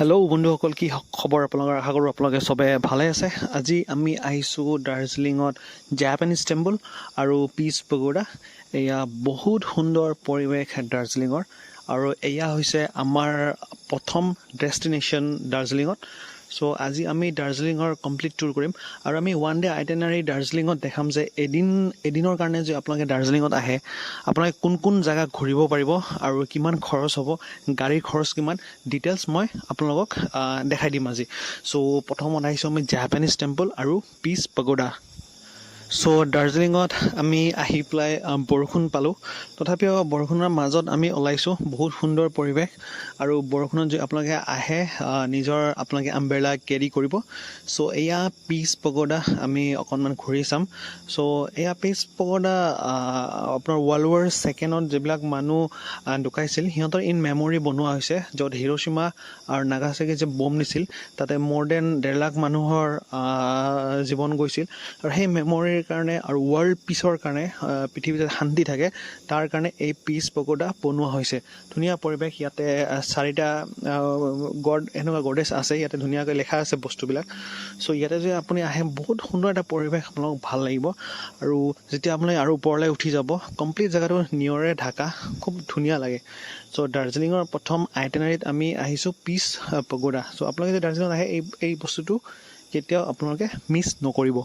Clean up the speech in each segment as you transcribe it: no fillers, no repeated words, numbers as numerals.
Hello' বন্ধুসকল, কি খবৰ আপোনালোকৰ? আশা কৰোঁ আপোনালোকে চবে ভালে আছে। আজি আমি আহিছোঁ দাৰ্জিলিঙত জাপানীজ টেম্পল আৰু পিচ পগোডা। এয়া বহুত সুন্দৰ পৰিৱেশ দাৰ্জিলিঙৰ, আৰু এয়া হৈছে আমাৰ প্ৰথম ডেষ্টিনেশ্যন দাৰ্জিলিঙত। চ' আজি আমি দাৰ্জিলিঙৰ কমপ্লিট টুৰ কৰিম, আৰু আমি ওৱান ডে আইটেনাৰী দাৰ্জিলিঙত দেখাম যে এদিনৰ কাৰণে যে আপোনালোকে দাৰ্জিলিঙত আহে, আপোনালোকে কোন কোন জেগা ঘূৰিব পাৰিব আৰু কিমান খৰচ হ'ব, গাড়ীৰ খৰচ কিমান, ডিটেইলছ মই আপোনালোকক দেখাই দিম আজি। চ' প্ৰথমত আহিছোঁ আমি জাপানীজ টেম্পল আৰু পিচ পগোডা। চ' দাৰ্জিলিঙত আমি আহি পেলাই বৰষুণ পালোঁ, তথাপিও বৰষুণৰ মাজত আমি ওলাইছোঁ। বহুত সুন্দৰ পৰিৱেশ, আৰু বৰষুণত যদি আপোনালোকে আহে নিজৰ আপোনালোকে আমব্ৰেলা কেৰি কৰিব। চ' এয়া পিচ পগোডা আমি অকণমান ঘূৰি চাম। চ' এয়া পিচ পগোডা আপোনাৰ ৱৰ্ল্ড ৱাৰ ছেকেণ্ডত যিবিলাক মানুহ ঢুকাইছিল সিহঁতৰ ইন মেমৰি বনোৱা হৈছে, য'ত হিৰোশ্বিমা আৰু নাগাচাকি যে বম দিছিল তাতে মোৰ দেন 1.5 লাখ মানুহৰ জীৱন গৈছিল, আৰু সেই মেমৰিৰ কাৰণে আৰু ৱৰ্ল্ড পিচৰ কাৰণে, পৃথিৱীত শান্তি থাকে তাৰ কাৰণে এই পিচ পগোডা বনোৱা হৈছে। ধুনীয়া পৰিৱেশ, ইয়াতে 4টা গড এনেকুৱা গডেছ আছে, ইয়াতে ধুনীয়াকৈ লেখা আছে বস্তুবিলাক। চ' ইয়াতে যে আপুনি আহে বহুত সুন্দৰ এটা পৰিৱেশ, আপোনালোকক ভাল লাগিব। আৰু যেতিয়া আপোনালোকে আৰু ওপৰলৈ উঠি যাব, কমপ্লিট জেগাটো নিয়ৰে ঢাকা, খুব ধুনীয়া লাগে। চ' দাৰ্জিলিঙৰ প্ৰথম আইটেনাৰীত আমি আহিছোঁ পিচ পগোডা। চ' আপোনালোকে যদি দাৰ্জিলিঙত আহে এই বস্তুটো কেতিয়াও আপোনালোকে মিছ নকৰিব।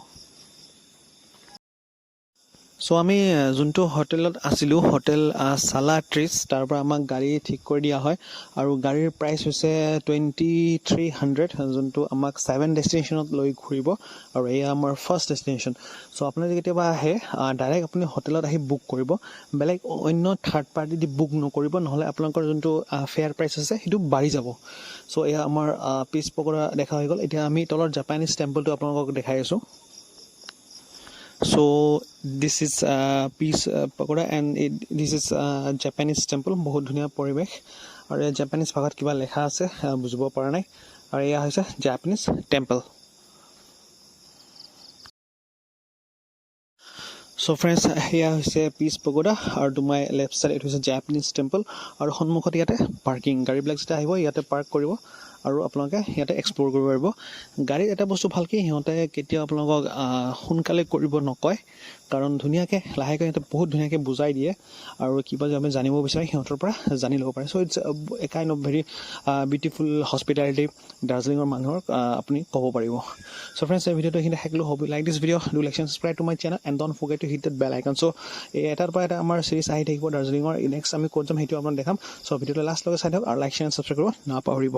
চ' আমি যোনটো হোটেলত আছিলোঁ, হোটেল চালা ট্ৰিছ, তাৰ পৰা আমাক গাড়ী ঠিক কৰি দিয়া হয়, আৰু গাড়ীৰ প্ৰাইচ হৈছে 2300, যোনটো আমাক 7 ডেষ্টিনেশ্যনত লৈ ঘূৰিব, আৰু এয়া আমাৰ ফাৰ্ষ্ট ডেষ্টিনেশ্যন। চ' আপুনি যদি কেতিয়াবা আহে ডাইৰেক্ট আপুনি হোটেলত আহি বুক কৰিব, বেলেগ অন্য থাৰ্ড পাৰ্টি দি বুক নকৰিব, নহ'লে আপোনালোকৰ যোনটো ফেয়াৰ প্ৰাইচ আছে সেইটো বাঢ়ি যাব। চ' এয়া আমাৰ পিচ পগোডা দেখা হৈ গ'ল। এতিয়া আমি তলৰ জাপানীজ টেম্পলটো আপোনালোকক দেখাই আছোঁ। So this is piece pagoda and this is Japanese temple. বহুত ধুনীয়া পৰিৱেশ, আৰু এই জাপানীজ ভাষাত কিবা লেখা আছে বুজিব পৰা নাই, আৰু এয়া হৈছে জাপানীজ টেম্পল। চ' ফ্ৰেণ্ডছ, সেয়া হৈছে পিচ পগোডা, আৰু তোমাৰ লেফ্ট ছাইড এইটো হৈছে জাপানীজ টেম্পল, আৰু সন্মুখত ইয়াতে পাৰ্কিং, গাড়ীবিলাক যেতিয়া আহিব ইয়াতে পাৰ্ক কৰিব, আৰু আপোনালোকে ইয়াতে এক্সপ্ল'ৰ কৰিব পাৰিব। গাড়ীত এটা বস্তু ভালকৈ সিহঁতে কেতিয়াও আপোনালোকক সোনকালে কৰিব নকয়, কাৰণ ধুনীয়াকৈ লাহেকৈ সিহঁতে বহুত ধুনীয়াকৈ বুজাই দিয়ে, আৰু কিবা যদি আমি জানিব বিচাৰে সিহঁতৰ পৰা জানি ল'ব পাৰে। So' it's a kind of very beautiful hospitality দাৰ্জিলিঙৰ মানুহক আপুনি ক'ব পাৰিব। চ' ফ্ৰেণ্ডছ, এই ভিডিঅ'টো এইখিনি থাকিলোঁ। Hope you like this video', do like and subscribe to my channel and don't forget to hit that bell icon. So' এটাৰ পৰা এটা আমাৰ চিৰিজ আহি থাকিব দাৰ্জিলিঙৰ। নেক্সট আমি ক'ত যাম সেইটো আপোনাক দেখাম। চ' ভিডিঅ'টো লাষ্টলৈকে চাই থাকক, আৰু লাইক শ্বেয়াৰ এণ্ড ছাবস্ক্ৰাইব কৰিব নাপাহৰিব।